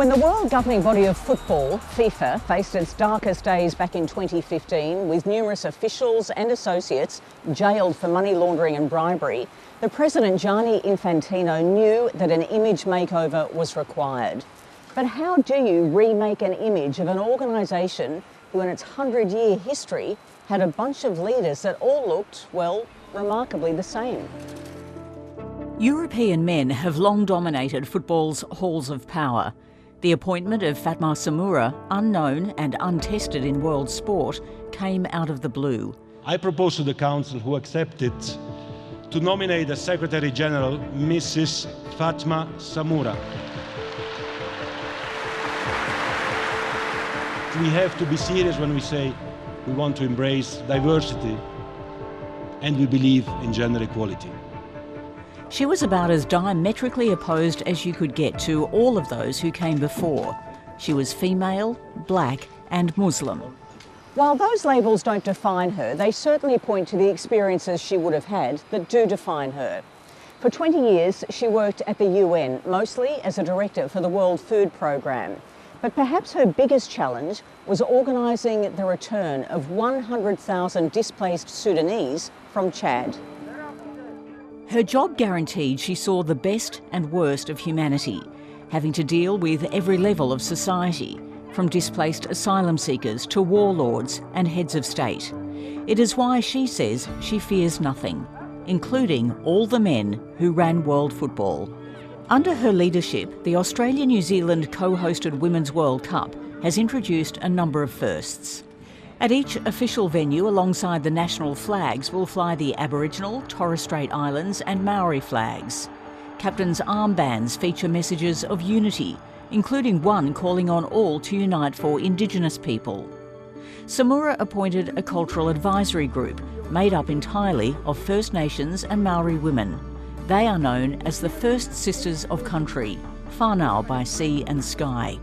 When the world governing body of football, FIFA, faced its darkest days back in 2015 with numerous officials and associates jailed for money laundering and bribery, the president Gianni Infantino knew that an image makeover was required. But how do you remake an image of an organisation who in its 100-year history had a bunch of leaders that all looked, well, remarkably the same? European men have long dominated football's halls of power. The appointment of Fatma Samoura, unknown and untested in world sport, came out of the blue. I propose to the Council, who accepted, to nominate as Secretary General Mrs. Fatma Samoura. We have to be serious when we say we want to embrace diversity and we believe in gender equality. She was about as diametrically opposed as you could get to all of those who came before. She was female, black and Muslim. While those labels don't define her, they certainly point to the experiences she would have had that do define her. For 20 years, she worked at the UN, mostly as a director for the World Food Programme. But perhaps her biggest challenge was organising the return of 100,000 displaced Sudanese from Chad. Her job guaranteed she saw the best and worst of humanity, having to deal with every level of society, from displaced asylum seekers to warlords and heads of state. It is why she says she fears nothing, including all the men who ran world football. Under her leadership, the Australia-New Zealand co-hosted Women's World Cup has introduced a number of firsts. At each official venue alongside the national flags will fly the Aboriginal, Torres Strait Islands and Maori flags. Captains' armbands feature messages of unity, including one calling on all to unite for Indigenous people. Samoura appointed a cultural advisory group made up entirely of First Nations and Maori women. They are known as the First Sisters of Country, whānau by sea and sky.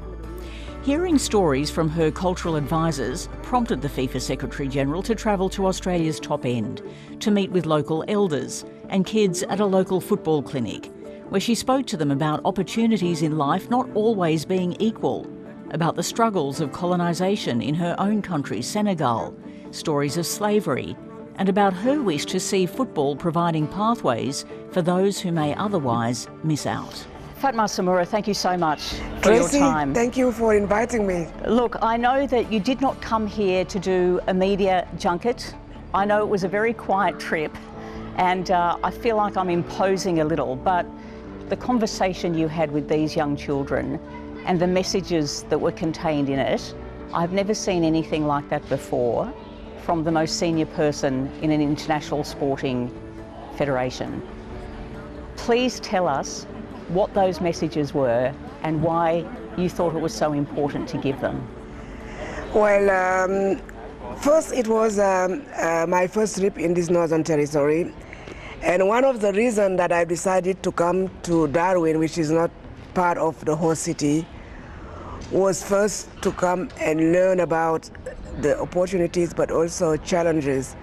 Hearing stories from her cultural advisors prompted the FIFA Secretary-General to travel to Australia's top end, to meet with local elders and kids at a local football clinic, where she spoke to them about opportunities in life not always being equal, about the struggles of colonisation in her own country, Senegal, stories of slavery, and about her wish to see football providing pathways for those who may otherwise miss out. Fatma Samoura, thank you so much for Tracey, your time. Thank you for inviting me. Look, I know that you did not come here to do a media junket. I know it was a very quiet trip and I feel like I'm imposing a little, but the conversation you had with these young children and the messages that were contained in it, I've never seen anything like that before from the most senior person in an international sporting federation. Please tell us what those messages were and why you thought it was so important to give them. Well, first it was my first trip in this Northern Territory, and one of the reasons that I decided to come to Darwin, which is not part of the whole city, was first to come and learn about the opportunities but also challenges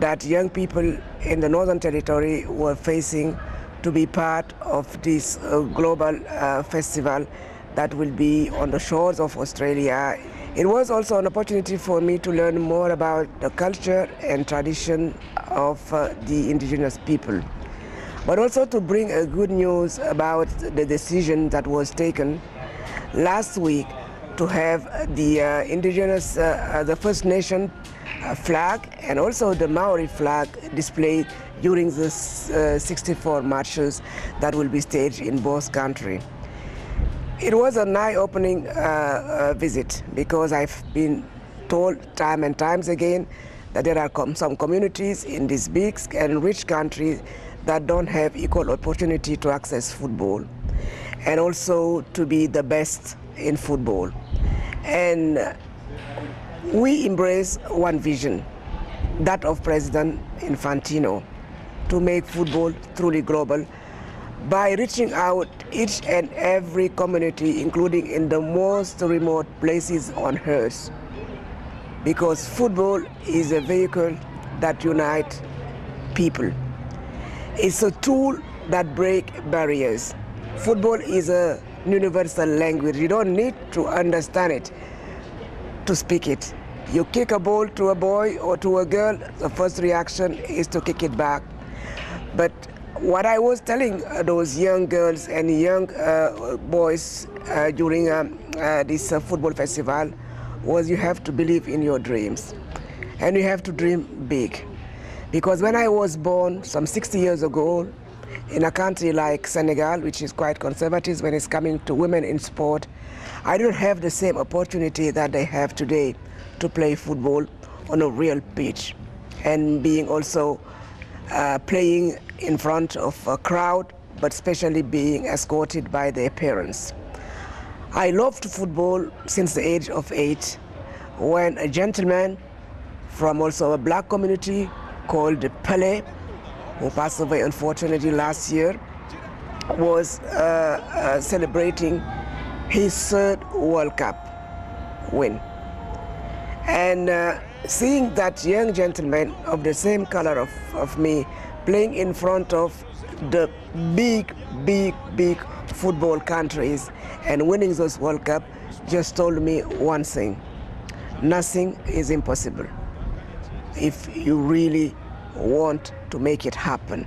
that young people in the Northern Territory were facing to be part of this global festival that will be on the shores of Australia. It was also an opportunity for me to learn more about the culture and tradition of the Indigenous people, but also to bring a good news about the decision that was taken last week to have the Indigenous, the First Nation flag and also the Maori flag displayed during the 64 marches that will be staged in both countries. It was an eye-opening visit because I've been told time and times again that there are some communities in this big and rich country that don't have equal opportunity to access football and also to be the best in football. And we embrace one vision, that of President Infantino, to make football truly global by reaching out each and every community, including in the most remote places on earth. Because football is a vehicle that unites people. It's a tool that breaks barriers. Football is a universal language. You don't need to understand it to speak it. You kick a ball to a boy or to a girl, the first reaction is to kick it back. But what I was telling those young girls and young boys during this football festival was, you have to believe in your dreams and you have to dream big. Because when I was born some 60 years ago in a country like Senegal, which is quite conservative when it's coming to women in sport, I don't have the same opportunity that they have today to play football on a real pitch and being also playing in front of a crowd, but especially being escorted by their parents. I loved football since the age of 8 when a gentleman from also a black community called Pele, who passed away unfortunately last year, was celebrating his 3rd World Cup win. And seeing that young gentleman of the same color of me playing in front of the big football countries and winning those World Cup just told me one thing: nothing is impossible if you really want to make it happen.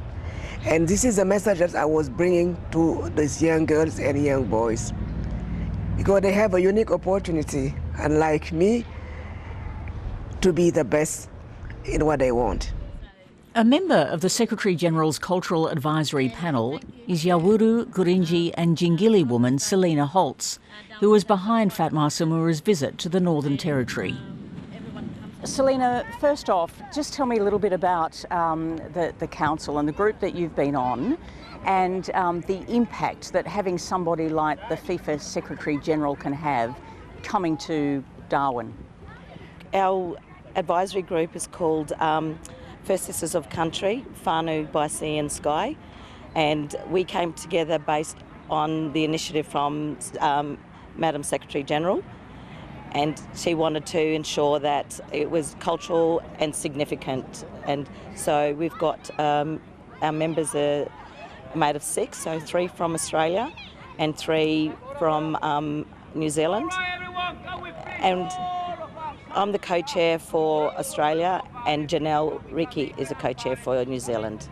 And this is the message that I was bringing to these young girls and young boys, because they have a unique opportunity, unlike me, to be the best in what they want. A member of the Secretary-General's Cultural Advisory Panel is Yawuru, Gurindji and Jingili woman Selina Holtz, who was behind Fatma Samoura's visit to the Northern Territory. Selina, first off, just tell me a little bit about the council and the group that you've been on, and the impact that having somebody like the FIFA Secretary-General can have coming to Darwin. Our advisory group is called First Sisters of Country, Whānau by Sea and Sky, and we came together based on the initiative from Madam Secretary-General, and she wanted to ensure that it was cultural and significant. And so we've got our members are made of 6, so 3 from Australia and 3 from New Zealand. And I'm the co-chair for Australia, and Janelle Ricky is a co-chair for New Zealand.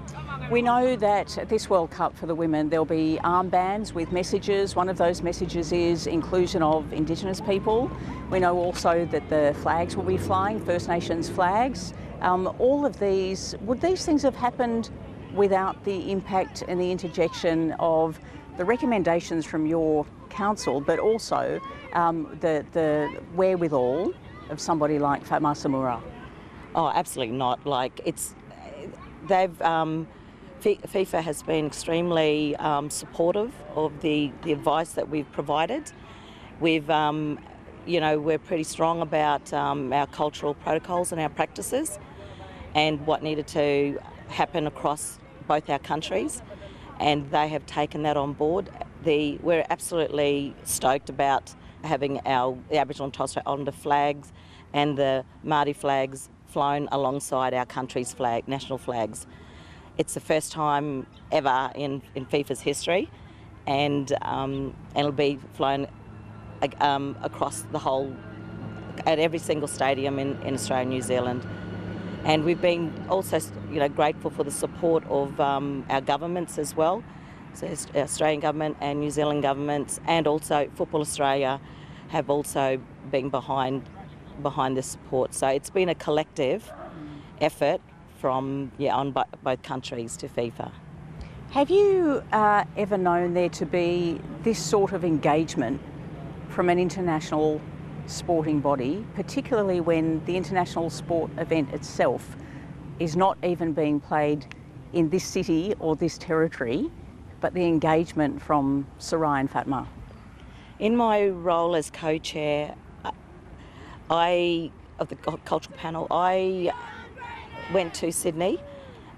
We know that at this World Cup for the women there'll be armbands with messages. One of those messages is inclusion of Indigenous people. We know also that the flags will be flying, First Nations flags. All of these, would these things have happened without the impact and the interjection of the recommendations from your council, but also the wherewithal of somebody like Fatma Samoura? Oh, absolutely not. FIFA has been extremely supportive of the advice that we've provided. We're pretty strong about our cultural protocols and our practices and what needed to happen across both our countries, and they have taken that on board. We're absolutely stoked about having the Aboriginal and Torres Strait Islander flags and the Māori flags flown alongside our country's flag, national flags. It's the first time ever in FIFA's history, and it'll be flown across the whole, at every single stadium in Australia and New Zealand. And we've been also, grateful for the support of our governments as well, so Australian government and New Zealand governments, and also Football Australia have also been behind this support. So it's been a collective effort from on both countries to FIFA. Have you ever known there to be this sort of engagement from an international sporting body, particularly when the international sport event itself is not even being played in this city or this territory, but the engagement from Sarai and Fatma? In my role as co-chair of the cultural panel, I went to Sydney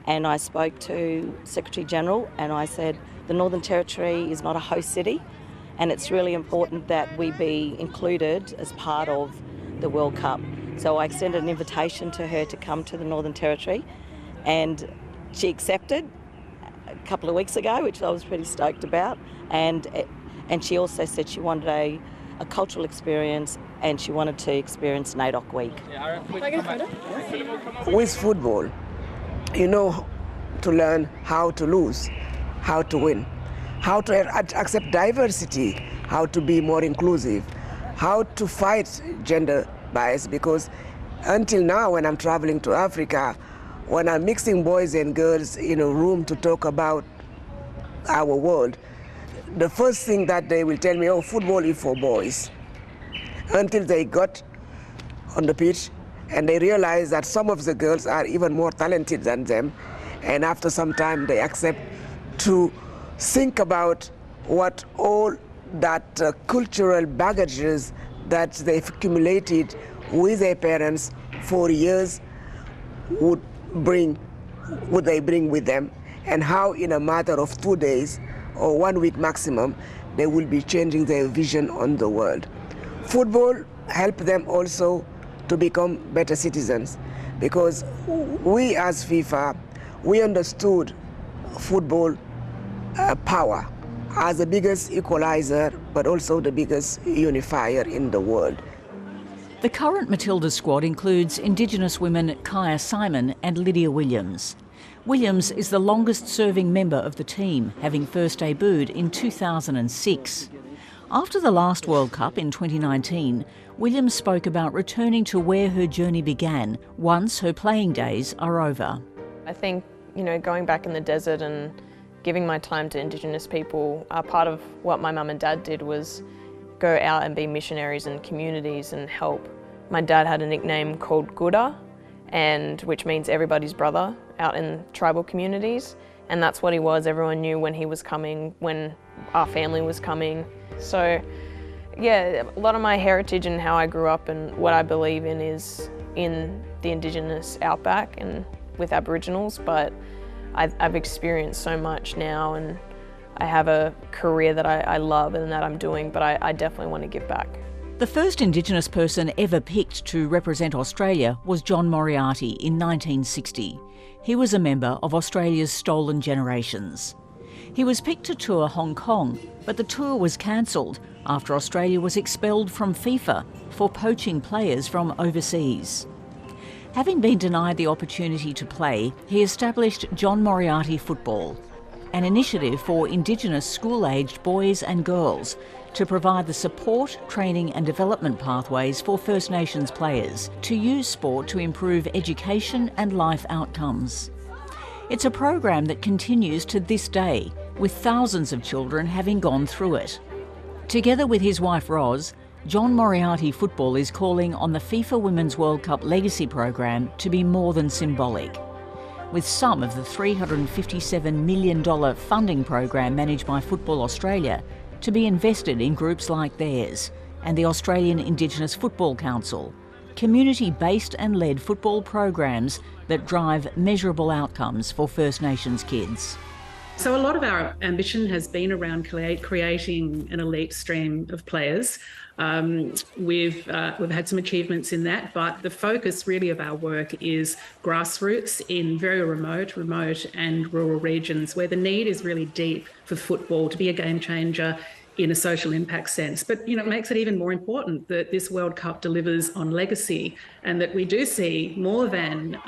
and I spoke to Secretary-General and I said the Northern Territory is not a host city, and it's really important that we be included as part of the World Cup. So I extended an invitation to her to come to the Northern Territory, and she accepted a couple of weeks ago, which I was pretty stoked about. And And she also said she wanted a cultural experience and she wanted to experience NAIDOC Week. With football, you know, to learn how to lose, how to win, how to accept diversity, how to be more inclusive, how to fight gender bias, because until now when I'm traveling to Africa, when I'm mixing boys and girls in a room to talk about our world, the first thing that they will tell me, oh, football is for boys. Until they got on the pitch and they realize that some of the girls are even more talented than them. And after some time, they accept to think about what all that cultural baggages that they've accumulated with their parents for years would they bring with them, and how in a matter of 2 days or 1 week maximum, they will be changing their vision on the world. Football helped them also to become better citizens, because we as FIFA, we understood football power as the biggest equalizer, but also the biggest unifier in the world. The current Matildas squad includes Indigenous women Kaya Simon and Lydia Williams. Williams is the longest-serving member of the team, having first debuted in 2006. After the last World Cup in 2019, Williams spoke about returning to where her journey began once her playing days are over. I think, you know, going back in the desert and giving my time to Indigenous people, part of what my mum and dad did was go out and be missionaries in communities and help. My dad had a nickname called Gura, which means everybody's brother, out in tribal communities. And that's what he was. Everyone knew when he was coming, when our family was coming. So yeah, a lot of my heritage and how I grew up and what I believe in is in the Indigenous outback and with Aboriginals, but I've experienced so much now, and I have a career that I love and that I'm doing, but I definitely want to give back. The first Indigenous person ever picked to represent Australia was John Moriarty in 1960. He was a member of Australia's Stolen Generations. He was picked to tour Hong Kong, but the tour was cancelled after Australia was expelled from FIFA for poaching players from overseas. Having been denied the opportunity to play, he established John Moriarty Football, an initiative for Indigenous school-aged boys and girls to provide the support, training and development pathways for First Nations players to use sport to improve education and life outcomes. It's a program that continues to this day, with thousands of children having gone through it. Together with his wife Roz, John Moriarty Football is calling on the FIFA Women's World Cup Legacy Program to be more than symbolic. With some of the $357 million funding program managed by Football Australia to be invested in groups like theirs and the Australian Indigenous Football Council, community-based and led football programs that drive measurable outcomes for First Nations kids. So a lot of our ambition has been around creating an elite stream of players. We've had some achievements in that, but the focus really of our work is grassroots in very remote and rural regions where the need is really deep for football to be a game changer in a social impact sense. But, you know, it makes it even more important that this World Cup delivers on legacy and that we do see more than,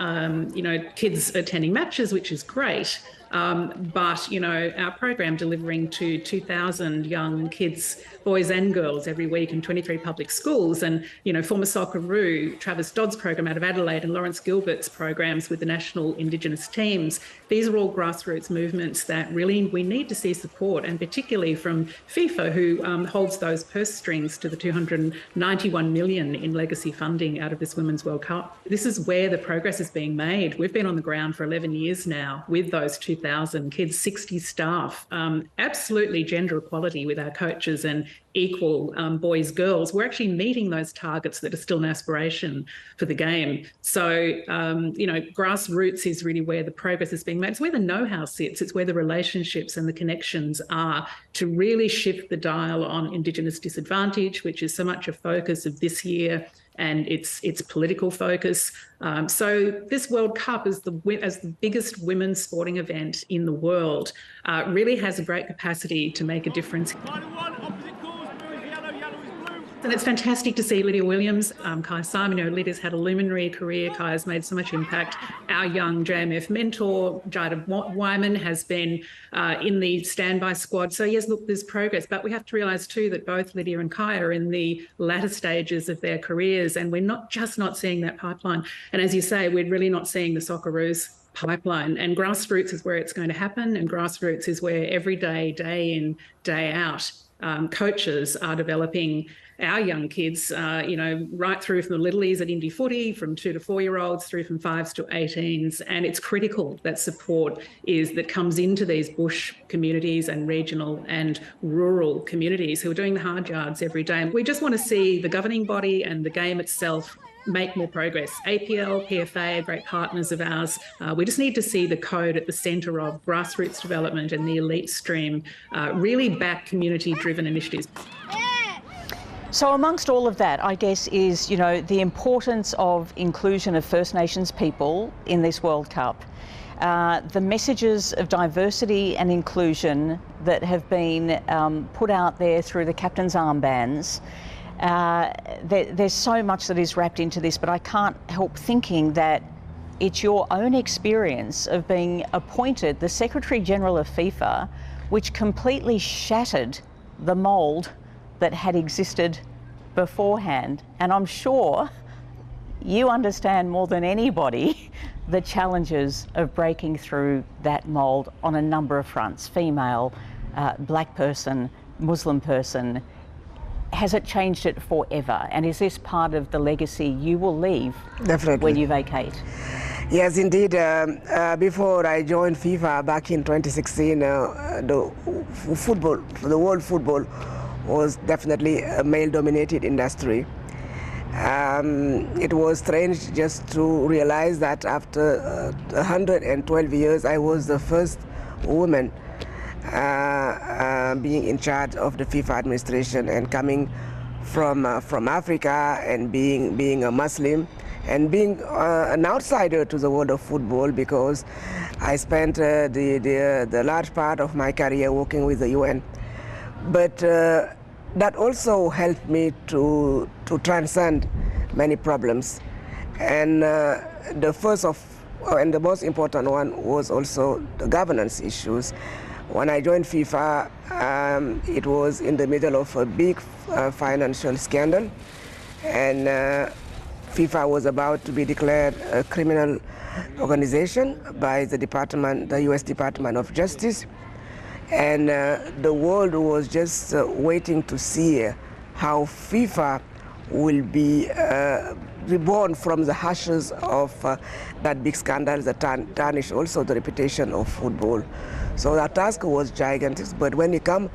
kids attending matches, which is great. But, you know, our program delivering to 2,000 young kids, boys and girls every week in 23 public schools, and, you know, former Socceroo, Travis Dodd's program out of Adelaide and Lawrence Gilbert's programs with the national Indigenous teams. These are all grassroots movements that really we need to see support, and particularly from FIFA, who holds those purse strings to the $291 million in legacy funding out of this Women's World Cup. This is where the progress is being made. We've been on the ground for 11 years now with those 2,000 kids, 60 staff, absolutely gender equality with our coaches and equal boys, girls. We're actually meeting those targets that are still an aspiration for the game. So, grassroots is really where the progress is being made. It's where the know-how sits. It's where the relationships and the connections are to really shift the dial on Indigenous disadvantage, which is so much a focus of this year and its political focus. So this World Cup as the biggest women's sporting event in the world really has a great capacity to make a difference. And it's fantastic to see Lydia Williams, Kai Simon. Lydia's had a luminary career. Kai has made so much impact. Our young JMF mentor, Jada Wyman, has been in the standby squad. So yes, look, there's progress, but we have to realise too that both Lydia and Kai are in the latter stages of their careers, and we're not seeing that pipeline. And as you say, we're really not seeing the Socceroos pipeline, and grassroots is where it's going to happen, and grassroots is where every day, day in, day out, coaches are developing our young kids, right through from the littlies at Indy Footy, from 2 to 4-year-olds, through from 5s to 18s. And it's critical that support that comes into these bush communities and regional and rural communities who are doing the hard yards every day. And we just want to see the governing body and the game itself make more progress. APL, PFA are great partners of ours. We just need to see the code at the centre of grassroots development and the elite stream really back community-driven initiatives. So amongst all of that, I guess, is, the importance of inclusion of First Nations people in this World Cup. The messages of diversity and inclusion that have been put out there through the captain's armbands. There's so much that is wrapped into this, but I can't help thinking that it's your own experience of being appointed the Secretary General of FIFA, which completely shattered the mould that had existed beforehand. And I'm sure you understand more than anybody the challenges of breaking through that mould on a number of fronts: female, black person, Muslim person. Has it changed it forever? And is this part of the legacy you will leave Definitely. when you vacate? Yes, indeed. Before I joined FIFA back in 2016, the world football was definitely a male-dominated industry. It was strange just to realize that after 112 years, I was the first woman being in charge of the FIFA administration, and coming from Africa, and being a Muslim, and being an outsider to the world of football, because I spent the large part of my career working with the UN. But that also helped me to transcend many problems. And the first and the most important one was also the governance issues. When I joined FIFA, it was in the middle of a big financial scandal, and FIFA was about to be declared a criminal organization by the US Department of Justice. And the world was just waiting to see how FIFA will be reborn from the ashes of that big scandal that tarnished also the reputation of football. So that task was gigantic, but when you come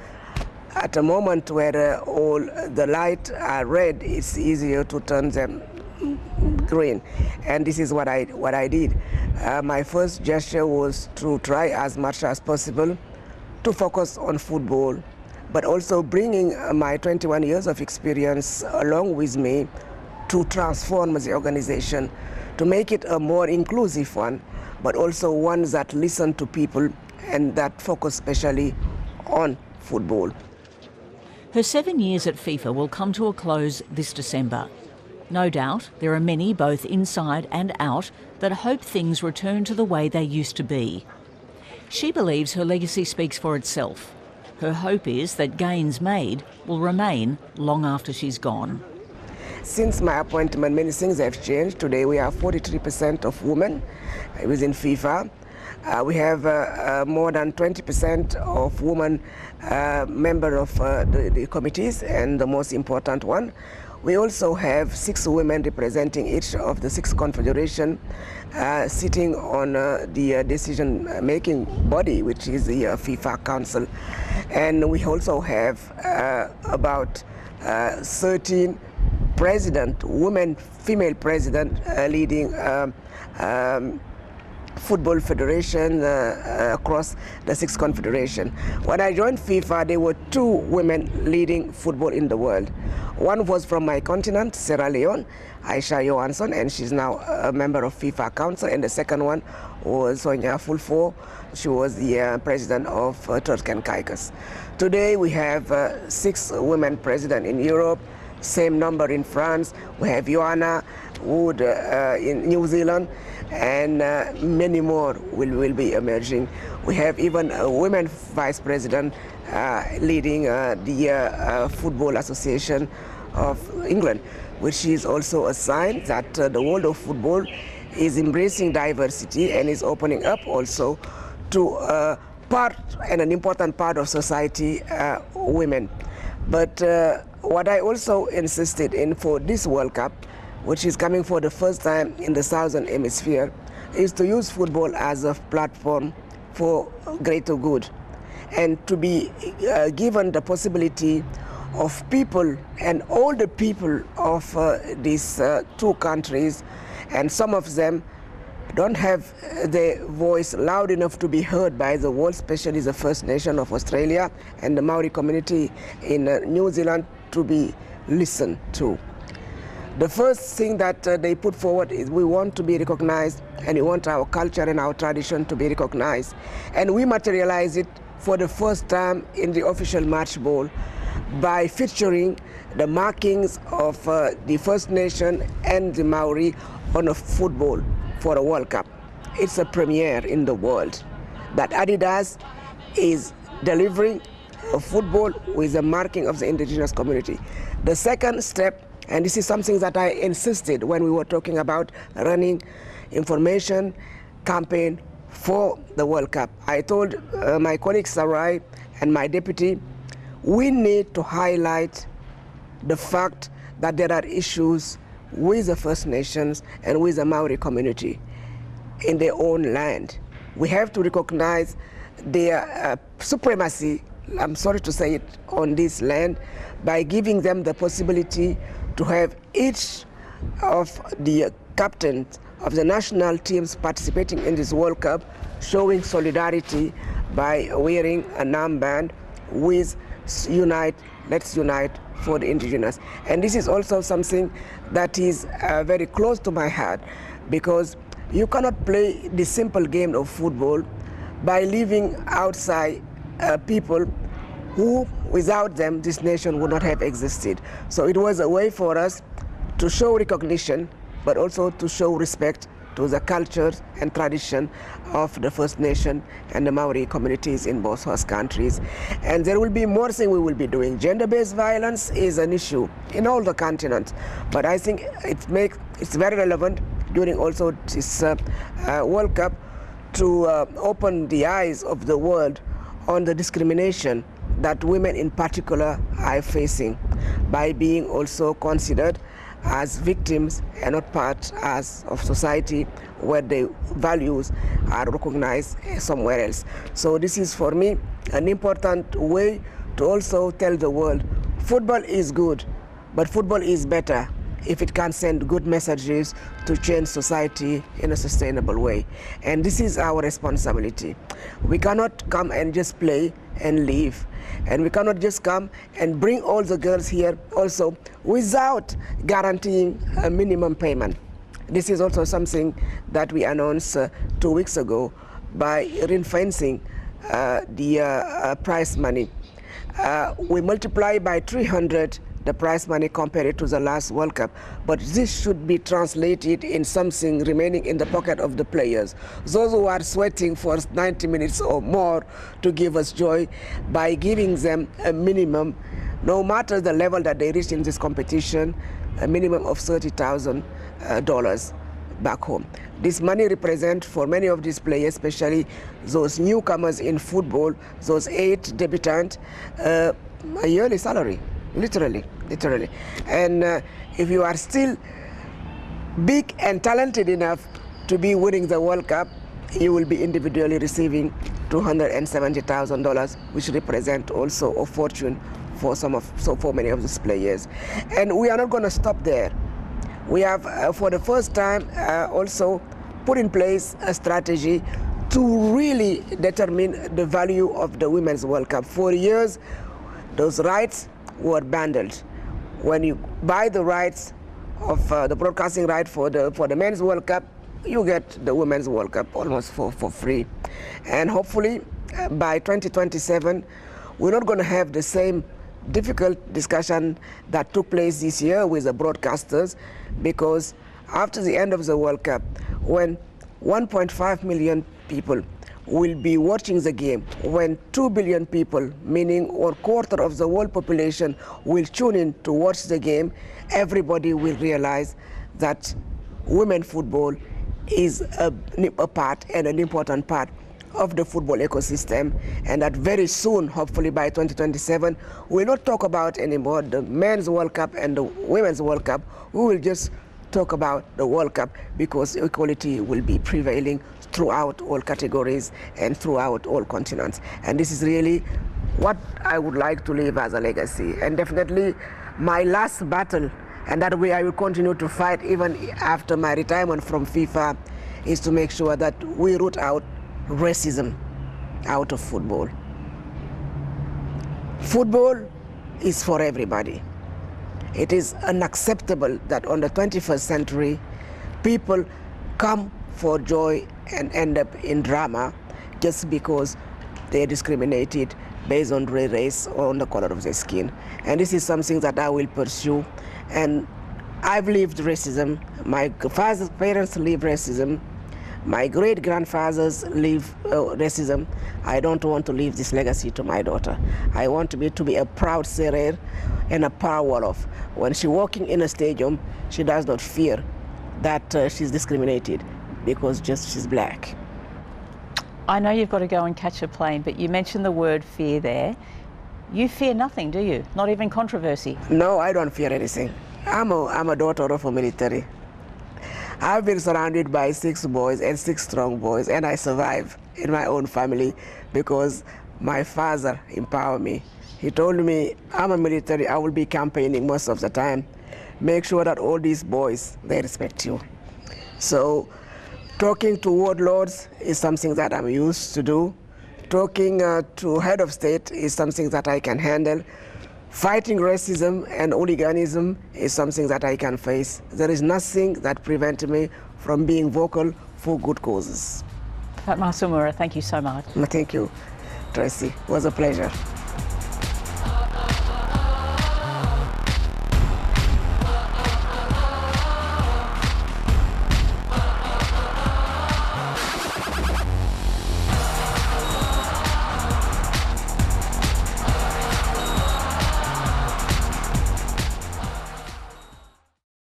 at a moment where all the lights are red, it's easier to turn them green. And this is what I did. My first gesture was to try as much as possible to focus on football, but also bringing my 21 years of experience along with me to transform the organization, to make it a more inclusive one, but also one that listens to people and that focus especially on football. Her 7 years at FIFA will come to a close this December. No doubt there are many, both inside and out, that hope things return to the way they used to be. She believes her legacy speaks for itself. Her hope is that gains made will remain long after she's gone. Since my appointment, many things have changed. Today we have 43% of women within FIFA. We have more than 20% of women members of the committees, and the most important one, we also have 6 women representing each of the 6 confederations sitting on the decision-making body, which is the FIFA Council. And we also have about 13 female president leading football federation across the 6 confederations. When I joined FIFA, there were 2 women leading football in the world. One was from my continent, Sierra Leone, Aisha Johansson, and she's now a member of FIFA Council. And the second one was Sonia Fulfo. She was the president of Turks and Caicos. Today we have 6 women president in Europe, same number in France. We have Joanna Wood in New Zealand, and many more will be emerging. We have even a women vice president leading the Football Association of England, which is also a sign that the world of football is embracing diversity and is opening up also to part and an important part of society, women. But what I also insisted in for this World Cup, which is coming for the first time in the Southern Hemisphere, is to use football as a platform for greater good, and to be given the possibility of people and all the people of these two countries, and some of them don't have their voice loud enough to be heard by the world, especially the First Nation of Australia and the Maori community in New Zealand, to be listened to. The first thing that they put forward is we want to be recognized, and we want our culture and our tradition to be recognized. And we materialize it for the first time in the official match ball by featuring the markings of the First Nation and the Maori on a football for a World Cup. It's a premiere in the world that Adidas is delivering a football with the marking of the indigenous community. The second step, and this is something that I insisted when we were talking about running information campaign for the World Cup. I told my colleague Sarai and my deputy, we need to highlight the fact that there are issues with the First Nations and with the Maori community in their own land. We have to recognize their supremacy, I'm sorry to say it, on this land by giving them the possibility to have each of the captains of the national teams participating in this World Cup showing solidarity by wearing an armband with Unite, Let's Unite for the Indigenous. And this is also something that is very close to my heart, because you cannot play the simple game of football by leaving outside people who, without them, this nation would not have existed. So it was a way for us to show recognition, but also to show respect to the culture and tradition of the First Nation and the Maori communities in both host countries. And there will be more things we will be doing. Gender-based violence is an issue in all the continents, but I think it's very relevant during also this World Cup to open the eyes of the world on the discrimination that women in particular are facing by being also considered as victims and not part of society where the values are recognized somewhere else. So this is for me an important way to also tell the world football is good, but football is better if it can send good messages to change society in a sustainable way. And this is our responsibility. We cannot come and just play and leave. And we cannot just come and bring all the girls here also without guaranteeing a minimum payment. This is also something that we announced 2 weeks ago by ring-fencing the prize money. We multiply by 300 the prize money compared to the last World Cup, but this should be translated in something remaining in the pocket of the players, those who are sweating for 90 minutes or more to give us joy, by giving them a minimum, no matter the level that they reach in this competition, a minimum of $30,000 back home. This money represents for many of these players, especially those newcomers in football, those 8 debutants, a yearly salary. Literally. And if you are still big and talented enough to be winning the World Cup, you will be individually receiving $270,000, which represent also a fortune for for many of these players. And we are not going to stop there. We have, for the first time, also put in place a strategy to really determine the value of the Women's World Cup. For years, those rights were bundled. When you buy the rights of the broadcasting right for the Men's World Cup, you get the Women's World Cup almost for free. And hopefully by 2027, we're not going to have the same difficult discussion that took place this year with the broadcasters, because after the end of the World Cup, when 1.5 million people will be watching the game, when 2 billion people, meaning 1/4 of the world population, will tune in to watch the game, everybody will realize that women football is a part and an important part of the football ecosystem, and that very soon, hopefully by 2027, we'll not talk about anymore the Men's World Cup and the Women's World Cup. We will just talk about the World Cup, because equality will be prevailing throughout all categories and throughout all continents. And this is really what I would like to leave as a legacy, and definitely my last battle, and that way I will continue to fight even after my retirement from FIFA, is to make sure that we root out racism out of football. Football is for everybody. It is unacceptable that on the 21st century, people come for joy and end up in drama just because they are discriminated based on their race or on the color of their skin. And this is something that I will pursue. And I've lived racism. My father's parents lived racism. My great-grandfathers lived racism. I don't want to leave this legacy to my daughter. I want to be a proud Serer and a proud Wolof. When she's walking in a stadium, she does not fear that she's discriminated because just she's black. I know you've got to go and catch a plane, but you mentioned the word fear there. You fear nothing, do you? Not even controversy? No, I don't fear anything. I'm a daughter of a military. I've been surrounded by 6 boys and 6 strong boys, and I survive in my own family because my father empowered me. He told me, I'm a military, I will be campaigning most of the time. Make sure that all these boys, they respect you. So talking to warlords is something that I'm used to do. Talking to head of state is something that I can handle. Fighting racism and hooliganism is something that I can face. There is nothing that prevents me from being vocal for good causes. Fatma Samoura, thank you so much. Thank you, Tracey. It was a pleasure.